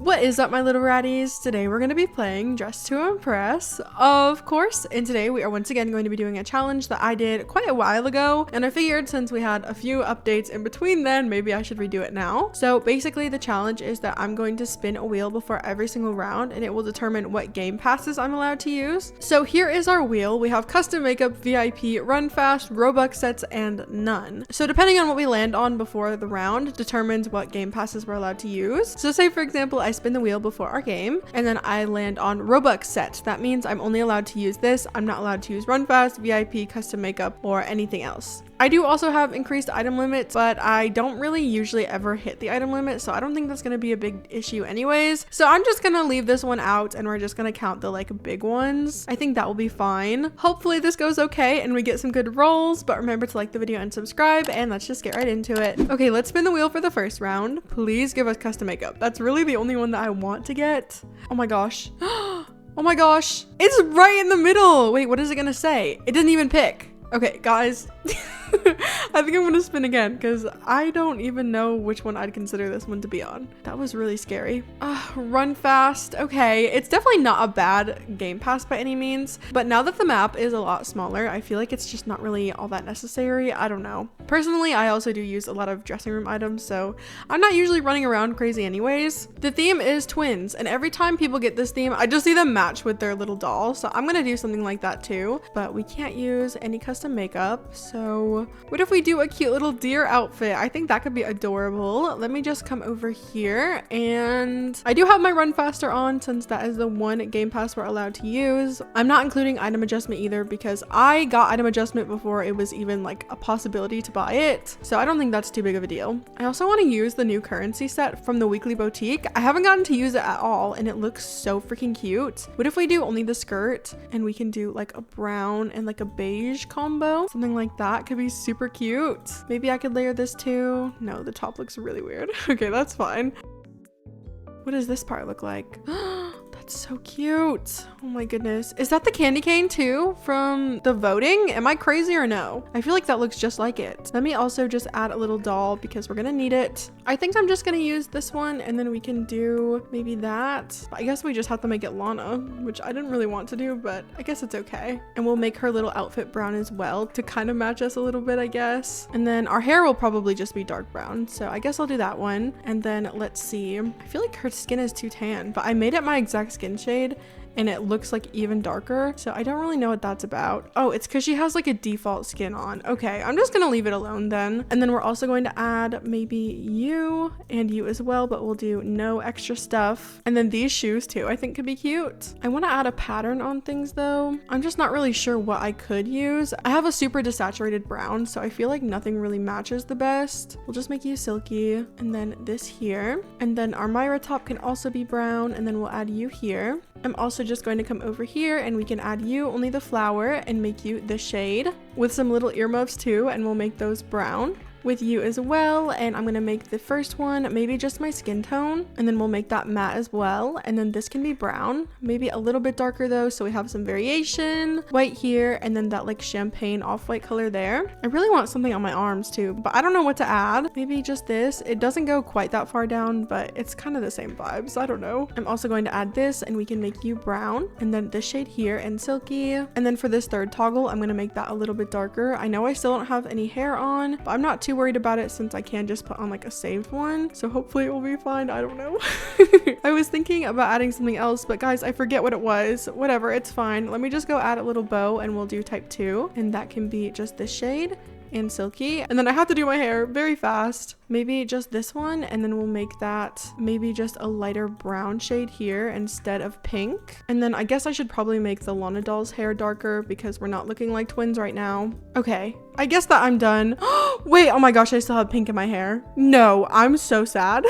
What is up, my little ratties? Today we're going to be playing Dress to Impress, of course, and today we are once again going to be doing a challenge that I did quite a while ago, and I figured since we had a few updates in between then, maybe I should redo it now. So basically the challenge is that I'm going to spin a wheel before every single round, and it will determine what game passes I'm allowed to use. So here is our wheel. We have custom makeup, VIP, run fast, Robux sets, and none. So depending on what we land on before the round determines what game passes we're allowed to use. So say for example, I spin the wheel before our game and then I land on Robux set. That means I'm only allowed to use this. I'm not allowed to use run fast, VIP, custom makeup, or anything else. I do also have increased item limits, but I don't really usually ever hit the item limit, so I don't think that's going to be a big issue anyways. So I'm just going to leave this one out and we're just going to count the like big ones. I think that will be fine. Hopefully this goes okay and we get some good rolls, but remember to like the video and subscribe, and let's just get right into it. Okay, let's spin the wheel for the first round. Please give us custom makeup. That's really the only one that I want to get. Oh my gosh. Oh my gosh. It's right in the middle. Wait, what is it going to say? It didn't even pick. Okay, guys. I think I'm gonna spin again because I don't even know which one I'd consider this one to be on. That was really scary. Run fast. Okay, it's definitely not a bad game pass by any means, but now that the map is a lot smaller, I feel like it's just not really all that necessary. I don't know. Personally, I also do use a lot of dressing room items, so I'm not usually running around crazy anyways. The theme is twins, and every time people get this theme, I just see them match with their little doll, so I'm gonna do something like that too, but we can't use any custom makeup, so what if we do a cute little deer outfit? I think that could be adorable. Let me just come over here, and I do have my run faster on since that is the one game pass we're allowed to use. I'm not including item adjustment either because I got item adjustment before it was even like a possibility to buy it, so I don't think that's too big of a deal. I also want to use the new currency set from the weekly boutique. I haven't gotten to use it at all and it looks so freaking cute. What if we do only the skirt and we can do like a brown and like a beige combo? Something like that could be super cute. Maybe I could layer this too. No, the top looks really weird. Okay, that's fine. What does this part look like? That's so cute. Oh my goodness. Is that the candy cane too from the voting? Am I crazy or no? I feel like that looks just like it. Let me also just add a little doll because we're gonna need it. I think I'm just gonna use this one and then we can do maybe that. I guess we just have to make it Lana, which I didn't really want to do, but I guess it's okay. And we'll make her little outfit brown as well to kind of match us a little bit, I guess. And then our hair will probably just be dark brown. So I guess I'll do that one. And then let's see. I feel like her skin is too tan, but I made it my exact skin shade and it looks like even darker, so I don't really know what that's about. Oh, it's because she has like a default skin on. Okay, I'm just gonna leave it alone then. And then we're also going to add maybe you and you as well, but we'll do no extra stuff. And then these shoes too I think could be cute. I want to add a pattern on things though. I'm just not really sure what I could use. I have a super desaturated brown, so I feel like nothing really matches the best. We'll just make you silky, and then this here, and then our Myra top can also be brown, and then we'll add you here. I'm also just going to come over here and we can add you only the flower and make you the shade with some little earmuffs too, and we'll make those brown with you as well. And I'm gonna make the first one maybe just my skin tone, and then we'll make that matte as well, and then this can be brown, maybe a little bit darker though, so we have some variation. White here, and then that like champagne off-white color there. I really want something on my arms too, but I don't know what to add. Maybe just this. It doesn't go quite that far down, but it's kind of the same vibes. I don't know. I'm also going to add this and we can make you brown, and then this shade here and silky. And then for this third toggle, I'm gonna make that a little bit darker. I know I still don't have any hair on, but I'm not too worried about it since I can just put on like a saved one, so hopefully it will be fine. I don't know. I was thinking about adding something else, but guys, I forget what it was. Whatever, it's fine. Let me just go add a little bow and we'll do type 2, and that can be just this shade and silky. And then I have to do my hair very fast. Maybe just this one, and then we'll make that maybe just a lighter brown shade here instead of pink. And then I guess I should probably make the Lana doll's hair darker because we're not looking like twins right now. Okay, I guess that I'm done. Wait, oh my gosh, I still have pink in my hair. No, I'm so sad.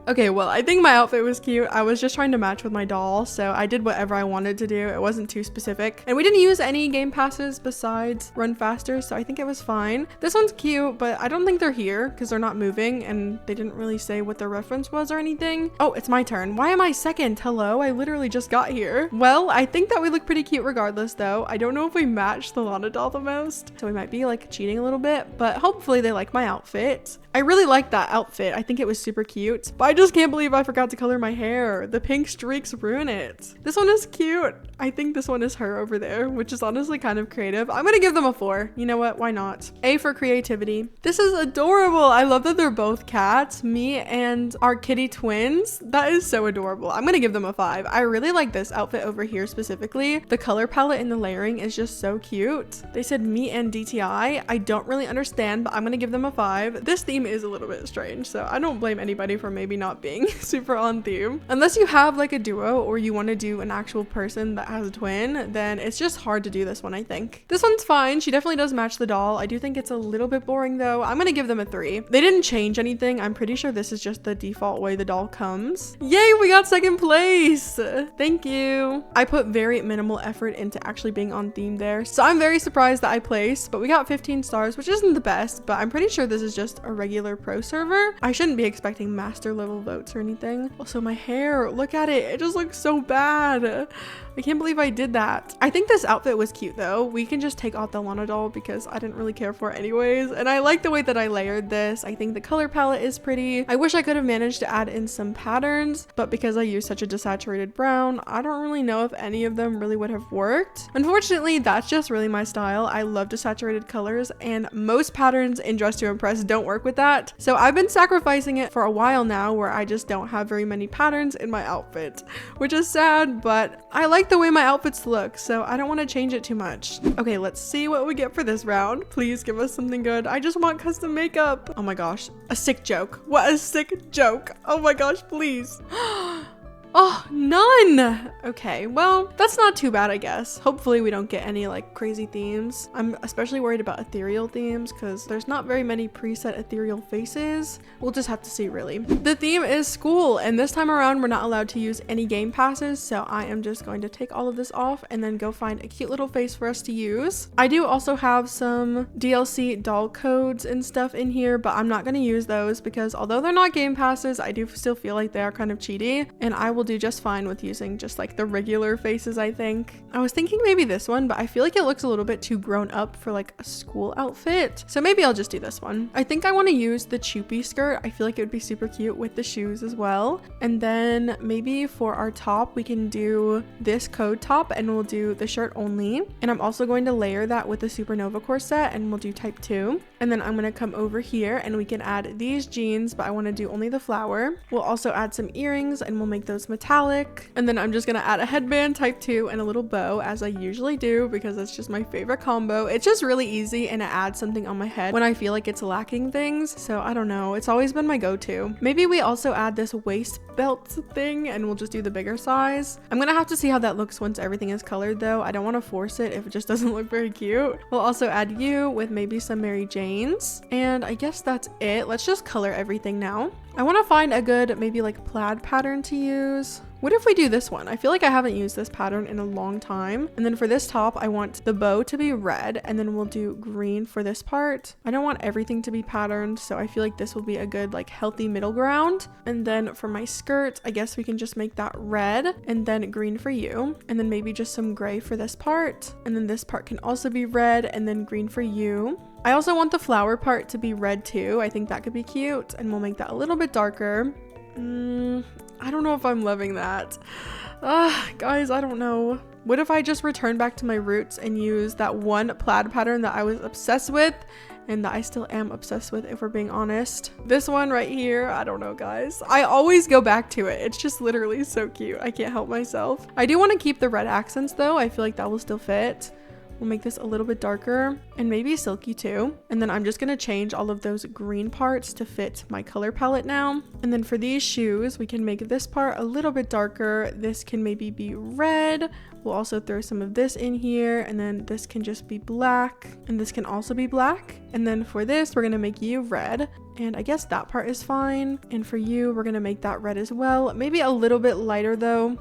Okay, well, I think my outfit was cute. I was just trying to match with my doll, so I did whatever I wanted to do. It wasn't too specific. And we didn't use any game passes besides Run Faster, so I think it was fine. This one's cute, but I don't think they're here because they're not moving and they didn't really say what their reference was or anything. Oh, it's my turn. Why am I second? Hello, I literally just got here. Well, I think that we look pretty cute regardless though. I don't know if we match the Lana doll the most. So we might be like cheating a little bit, but hopefully they like my outfit. I really like that outfit. I think it was super cute, but I just can't believe I forgot to color my hair. The pink streaks ruin it. This one is cute. I think this one is her over there, which is honestly kind of creative. I'm gonna give them a 4. You know what? Why not? A for creativity. This is adorable. I love that they're both cats, me and our kitty twins. That is so adorable. I'm gonna give them a 5. I really like this outfit over here specifically. The color palette and the layering is just so cute. They said me and DTI. I don't really understand, but I'm gonna give them a 5. This theme is a little bit strange, so I don't blame anybody for maybe not being super on theme. Unless you have like a duo or you want to do an actual person that has a twin, then it's just hard to do this one, I think. This one's fine. She definitely does match the doll. I do think it's a little bit boring though. I'm gonna give them a 3. They didn't change anything. I'm pretty sure this is just the default way the doll comes. Yay, we got second place. Thank you. I put very minimal effort into actually being on theme there, so I'm very surprised that I placed, but we got 15 stars, which isn't the best, but I'm pretty sure this is just a regular pro server. I shouldn't be expecting master level votes or anything. Also, my hair, look at it. It just looks so bad. I can't believe I did that. I think this outfit was cute though. We can just take off the Lana doll because I didn't really care for it anyways. And I like the way that I layered this. I think the color palette is pretty. I wish I could have managed to add in some patterns, but because I used such a desaturated brown, I don't really know if any of them really would have worked. Unfortunately, that's just really my style. I love desaturated colors and most patterns in Dress to Impress don't work with that. So I've been sacrificing it for a while now where I just don't have very many patterns in my outfit, which is sad, but I like the way my outfits look, so I don't want to change it too much. Okay, let's see what we get for this round. Please give us something good. I just want custom makeup. Oh my gosh, a sick joke. What a sick joke. Oh my gosh, please. Oh, none. Okay, well, that's not too bad, I guess. Hopefully we don't get any like crazy themes. I'm especially worried about ethereal themes because there's not very many preset ethereal faces. We'll just have to see really. The theme is school, and this time around we're not allowed to use any game passes, so I am just going to take all of this off and then go find a cute little face for us to use. I do also have some DLC doll codes and stuff in here, but I'm not going to use those because although they're not game passes, I do still feel like they are kind of cheaty, and I will do just fine with using just like the regular faces. I think I was thinking maybe this one, but I feel like it looks a little bit too grown up for like a school outfit, so maybe I'll just do this one. I think I want to use the choopy skirt. I feel like it would be super cute with the shoes as well, and then maybe for our top we can do this code top and we'll do the shirt only, and I'm also going to layer that with the supernova corset and we'll do type 2, and then I'm going to come over here and we can add these jeans, but I want to do only the flower. We'll also add some earrings and we'll make those metallic, and then I'm just gonna add a headband type 2 and a little bow as I usually do because that's just my favorite combo. It's just really easy and it adds something on my head when I feel like it's lacking things, so I don't know, it's always been my go-to. Maybe we also add this waist belt thing and we'll just do the bigger size. I'm gonna have to see how that looks once everything is colored though. I don't want to force it if it just doesn't look very cute. We'll also add you with maybe some Mary Janes, and I guess that's it. Let's just color everything now. I want to find a good maybe like plaid pattern to use. What if we do this one? I feel like I haven't used this pattern in a long time. And then for this top, I want the bow to be red, and then we'll do green for this part. I don't want everything to be patterned, so I feel like this will be a good like healthy middle ground. And then for my skirt, I guess we can just make that red and then green for you, and then maybe just some gray for this part. And then this part can also be red and then green for you. I also want the flower part to be red too. I think that could be cute, and we'll make that a little bit darker. I don't know if I'm loving that. Guys, I don't know. What if I just return back to my roots and use that one plaid pattern that I was obsessed with and that I still am obsessed with, if we're being honest? This one right here, I don't know, guys. I always go back to it. It's just literally so cute. I can't help myself. I do want to keep the red accents though. I feel like that will still fit. We'll make this a little bit darker and maybe silky too. And then I'm just going to change all of those green parts to fit my color palette now. And then for these shoes, we can make this part a little bit darker. This can maybe be red. We'll also throw some of this in here, and then this can just be black, and this can also be black. And then for this, we're going to make you red. And I guess that part is fine. And for you, we're going to make that red as well. Maybe a little bit lighter though.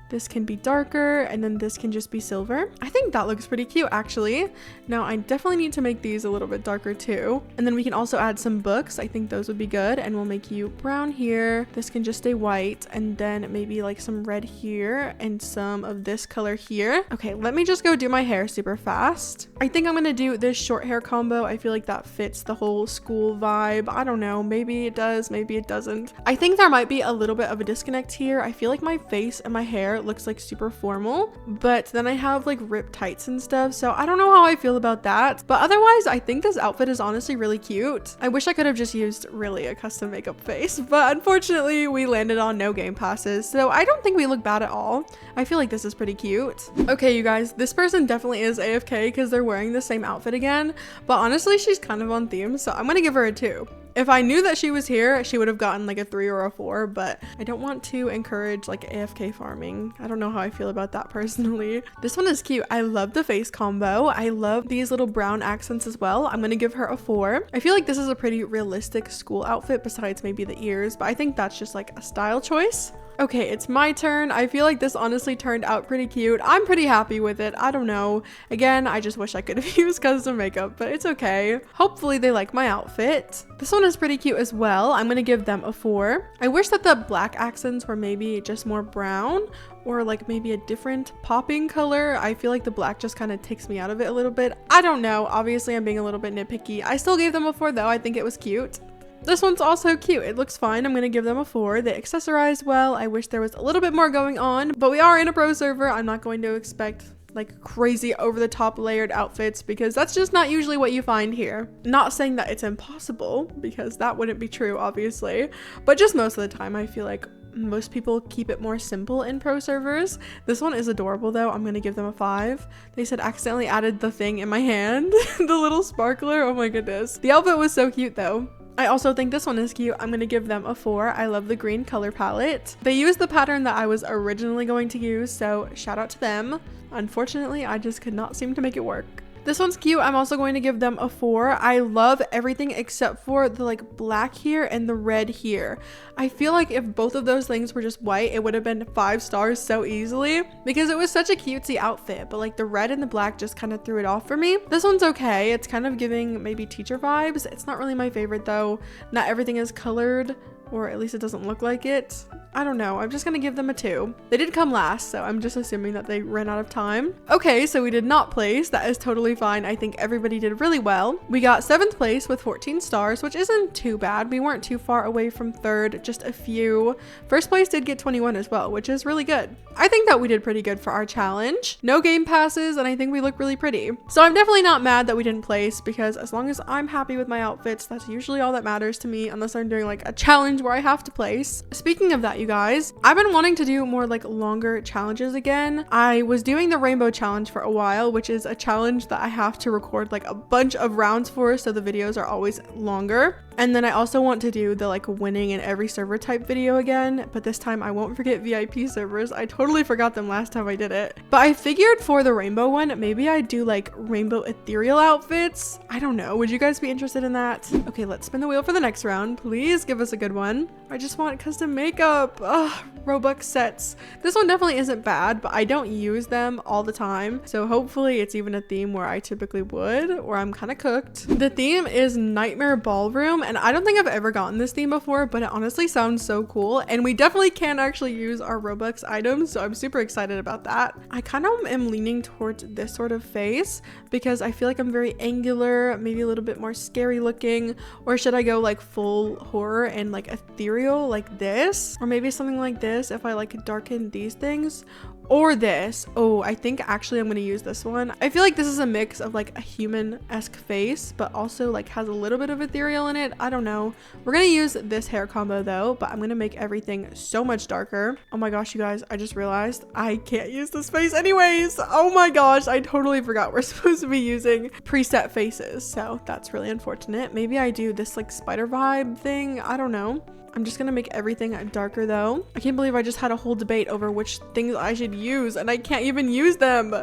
This can be darker, and then this can just be silver. I think that looks pretty cute, actually. Now, I definitely need to make these a little bit darker too. And then we can also add some books. I think those would be good. And we'll make you brown here. This can just stay white, and then maybe like some red here and some of this color here. Okay, let me just go do my hair super fast. I think I'm gonna do this short hair combo. I feel like that fits the whole school vibe. I don't know, maybe it does, maybe it doesn't. I think there might be a little bit of a disconnect here. I feel like my face and my hair looks like super formal, but then I have like ripped tights and stuff, so I don't know how I feel about that. But otherwise, I think this outfit is honestly really cute. I wish I could have just used really a custom makeup face, but unfortunately we landed on no game passes, so I don't think we look bad at all. I feel like this is pretty cute. Okay, you guys, this person definitely is AFK because they're wearing the same outfit again, but honestly she's kind of on theme, so I'm gonna give her a 2. If I knew that she was here, she would have gotten like a 3 or a 4, but I don't want to encourage like AFK farming. I don't know how I feel about that personally. This one is cute. I love the face combo. I love these little brown accents as well. I'm gonna give her a 4. I feel like this is a pretty realistic school outfit besides maybe the ears, but I think that's just like a style choice. Okay, it's my turn. I feel like this honestly turned out pretty cute. I'm pretty happy with it. I don't know. Again, I just wish I could have used custom makeup, but it's okay. Hopefully they like my outfit. This one is pretty cute as well. I'm gonna give them a 4. I wish that the black accents were maybe just more brown or like maybe a different popping color. I feel like the black just kind of takes me out of it a little bit. I don't know. Obviously, I'm being a little bit nitpicky. I still gave them a 4 though. I think it was cute. This one's also cute. It looks fine. I'm gonna give them a 4. They accessorized well. I wish there was a little bit more going on, but we are in a pro server. I'm not going to expect like crazy over the top layered outfits because that's just not usually what you find here. Not saying that it's impossible because that wouldn't be true, obviously, but just most of the time I feel like most people keep it more simple in pro servers. This one is adorable though. I'm gonna give them a 5. They said accidentally added the thing in my hand, the little sparkler. Oh my goodness. The outfit was so cute though. I also think this one is cute. I'm gonna give them a 4. I love the green color palette. They used the pattern that I was originally going to use, so shout out to them. Unfortunately, I just could not seem to make it work. This one's cute. I'm also going to give them a 4. I love everything except for the like black here and the red here. I feel like if both of those things were just white, it would have been 5 stars so easily because it was such a cutesy outfit, but like the red and the black just kind of threw it off for me. This one's okay. It's kind of giving maybe teacher vibes. It's not really my favorite though. Not everything is colored, or at least it doesn't look like it. I don't know. I'm just gonna give them a 2. They did come last, so I'm just assuming that they ran out of time. Okay, so we did not place. That is totally fine. I think everybody did really well. We got 7th place with 14 stars, which isn't too bad. We weren't too far away from 3rd, just a few. 1st place did get 21 as well, which is really good. I think that we did pretty good for our challenge. No game passes, and I think we look really pretty. So I'm definitely not mad that we didn't place because as long as I'm happy with my outfits, that's usually all that matters to me, unless I'm doing like a challenge where I have to place. Speaking of that, you guys, I've been wanting to do more like longer challenges again. I was doing the rainbow challenge for a while, which is a challenge that I have to record like a bunch of rounds for, so the videos are always longer. And then I also want to do the like winning in every server type video again, but this time I won't forget VIP servers. I totally forgot them last time I did it. But I figured for the rainbow one, maybe I'd do like rainbow ethereal outfits. I don't know. Would you guys be interested in that? Okay, let's spin the wheel for the next round. Please give us a good one. I just want custom makeup. Ugh, Robux sets. This one definitely isn't bad, but I don't use them all the time. So hopefully it's even a theme where I typically would, or I'm kind of cooked. The theme is Nightmare Ballroom, and I don't think I've ever gotten this theme before, but it honestly sounds so cool. And we definitely can actually use our Robux items, so I'm super excited about that. I kind of am leaning towards this sort of face because I feel like I'm very angular, maybe a little bit more scary looking, or should I go like full horror and like ethereal like this, or maybe something like this if I like darken these things, or this. Oh, I think actually I'm gonna use this one. I feel like this is a mix of like a human-esque face, but also like has a little bit of ethereal in it. I don't know. We're gonna use this hair combo though, but I'm gonna make everything so much darker. Oh my gosh, you guys, I just realized I can't use this face anyways. Oh my gosh, I totally forgot we're supposed to be using preset faces, so that's really unfortunate. Maybe I do this like spider vibe thing. I don't know. I'm just gonna make everything darker though. I can't believe I just had a whole debate over which things I should use and I can't even use them.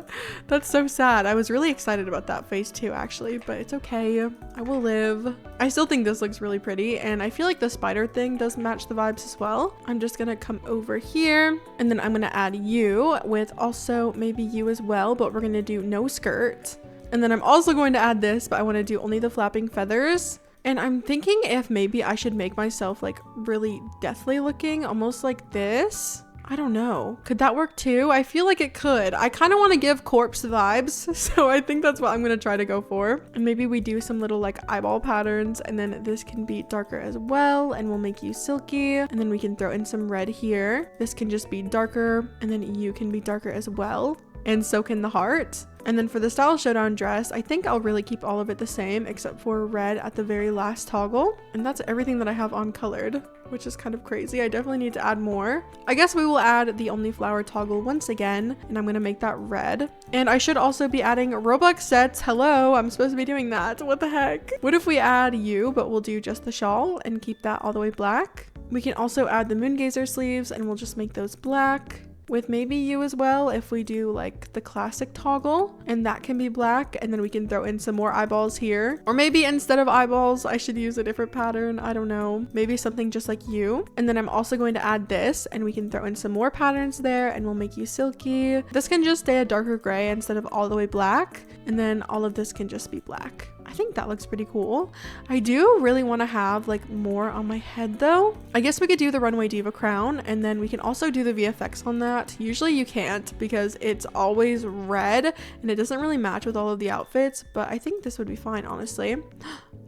That's so sad. I was really excited about that face too, actually, but it's okay. I will live. I still think this looks really pretty, and I feel like the spider thing does match the vibes as well. I'm just gonna come over here, and then I'm gonna add you with also maybe you as well, but we're gonna do no skirt. And then I'm also going to add this, but I want to do only the flapping feathers. And I'm thinking if maybe I should make myself like really deathly looking, almost like this. I don't know. Could that work too? I feel like it could. I kind of want to give corpse vibes, so I think that's what I'm going to try to go for. And maybe we do some little like eyeball patterns, and then this can be darker as well, and we'll make you silky. And then we can throw in some red here. This can just be darker, and then you can be darker as well. And so can the heart. And then for the Style Showdown dress, I think I'll really keep all of it the same except for red at the very last toggle. And that's everything that I have on colored, which is kind of crazy. I definitely need to add more. I guess we will add the only flower toggle once again, and I'm gonna make that red. And I should also be adding Roblox sets. Hello, I'm supposed to be doing that. What the heck? What if we add you, but we'll do just the shawl and keep that all the way black? We can also add the Moongazer sleeves, and we'll just make those black. With maybe you as well if we do like the classic toggle, and that can be black, and then we can throw in some more eyeballs here. Or maybe instead of eyeballs I should use a different pattern. I don't know, maybe something just like you. And then I'm also going to add this, and we can throw in some more patterns there, and we'll make you silky. This can just stay a darker gray instead of all the way black, and then all of this can just be black. I think that looks pretty cool. I do really want to have like more on my head though. I guess we could do the Runway Diva crown, and then we can also do the VFX on that. Usually you can't because it's always red and it doesn't really match with all of the outfits, but I think this would be fine, honestly.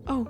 Oh,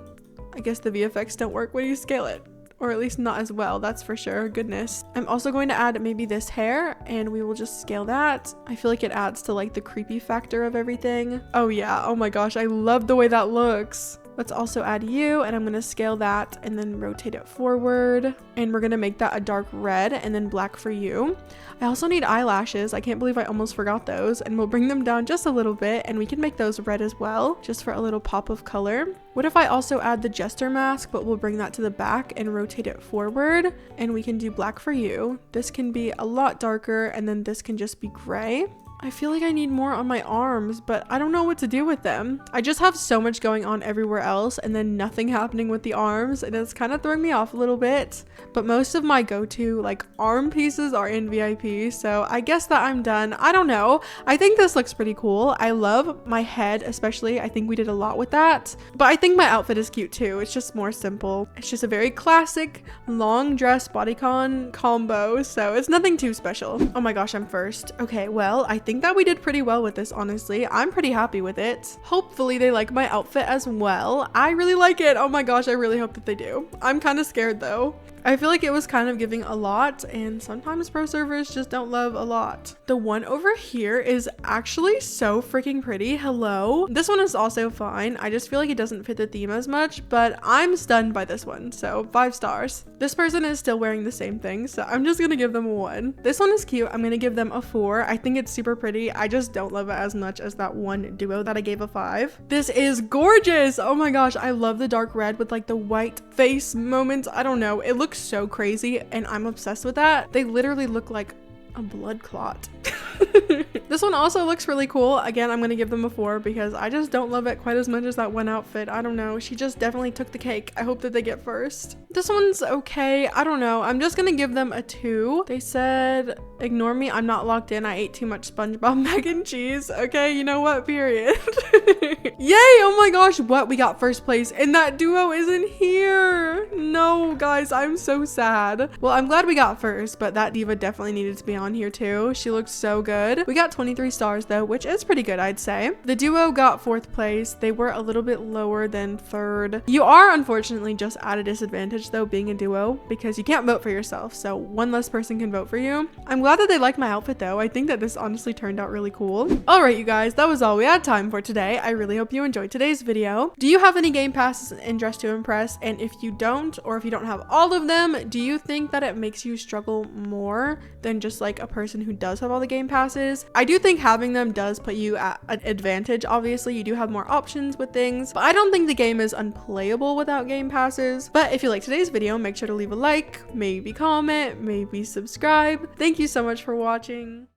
I guess the VFX don't work when you scale it. Or at least not as well, that's for sure. Goodness. I'm also going to add maybe this hair, and we will just scale that. I feel like it adds to like the creepy factor of everything. Oh yeah, oh my gosh, I love the way that looks. Let's also add you, and I'm gonna scale that and then rotate it forward. And we're gonna make that a dark red and then black for you. I also need eyelashes. I can't believe I almost forgot those, and we'll bring them down just a little bit, and we can make those red as well, just for a little pop of color. What if I also add the jester mask, but we'll bring that to the back and rotate it forward, and we can do black for you. This can be a lot darker, and then this can just be gray. I feel like I need more on my arms, but I don't know what to do with them. I just have so much going on everywhere else and then nothing happening with the arms, and it's kind of throwing me off a little bit. But most of my go-to like arm pieces are in VIP, so I guess that I'm done. I don't know. I think this looks pretty cool. I love my head especially. I think we did a lot with that. But I think my outfit is cute too. It's just more simple. It's just a very classic long dress bodycon combo, so it's nothing too special. Oh my gosh, I'm first. Okay, well, I think that we did pretty well with this, honestly. I'm pretty happy with it. Hopefully they like my outfit as well. I really like it. Oh my gosh, I really hope that they do. I'm kind of scared though. I feel like it was kind of giving a lot, and sometimes pro servers just don't love a lot. The one over here is actually so freaking pretty. Hello. This one is also fine. I just feel like it doesn't fit the theme as much, but I'm stunned by this one, so 5 stars. This person is still wearing the same thing, so I'm just gonna give them a 1. This one is cute. I'm gonna give them a 4. I think it's super pretty. I just don't love it as much as that one duo that I gave a 5. This is gorgeous. Oh my gosh, I love the dark red with like the white face moments. I don't know. It looks so crazy, and I'm obsessed with that. They literally look like a blood clot. This one also looks really cool. Again, I'm gonna give them a 4 because I just don't love it quite as much as that one outfit. I don't know. She just definitely took the cake. I hope that they get first. This one's okay. I don't know. I'm just gonna give them a 2. They said, ignore me. I'm not locked in. I ate too much SpongeBob mac and cheese. Okay, you know what? Period. Yay! Oh my gosh. What? We got first place, and that duo isn't here. No, guys, I'm so sad. Well, I'm glad we got first, but that diva definitely needed to be on here too. She looks so good. We got 23 stars though, which is pretty good, I'd say. The duo got 4th place. They were a little bit lower than 3rd. You are unfortunately just at a disadvantage though, being a duo, because you can't vote for yourself, so one less person can vote for you. I'm glad that they liked my outfit though. I think that this honestly turned out really cool. All right, you guys, that was all we had time for today. I really hope you enjoyed today's video. Do you have any game passes in Dress to Impress? And if you don't, or if you don't have all of them, do you think that it makes you struggle more than just like a person who does have all the game passes? passes. I do think having them does put you at an advantage. Obviously, you do have more options with things, but I don't think the game is unplayable without game passes. But if you like today's video, make sure to leave a like, maybe comment, maybe subscribe. Thank you so much for watching.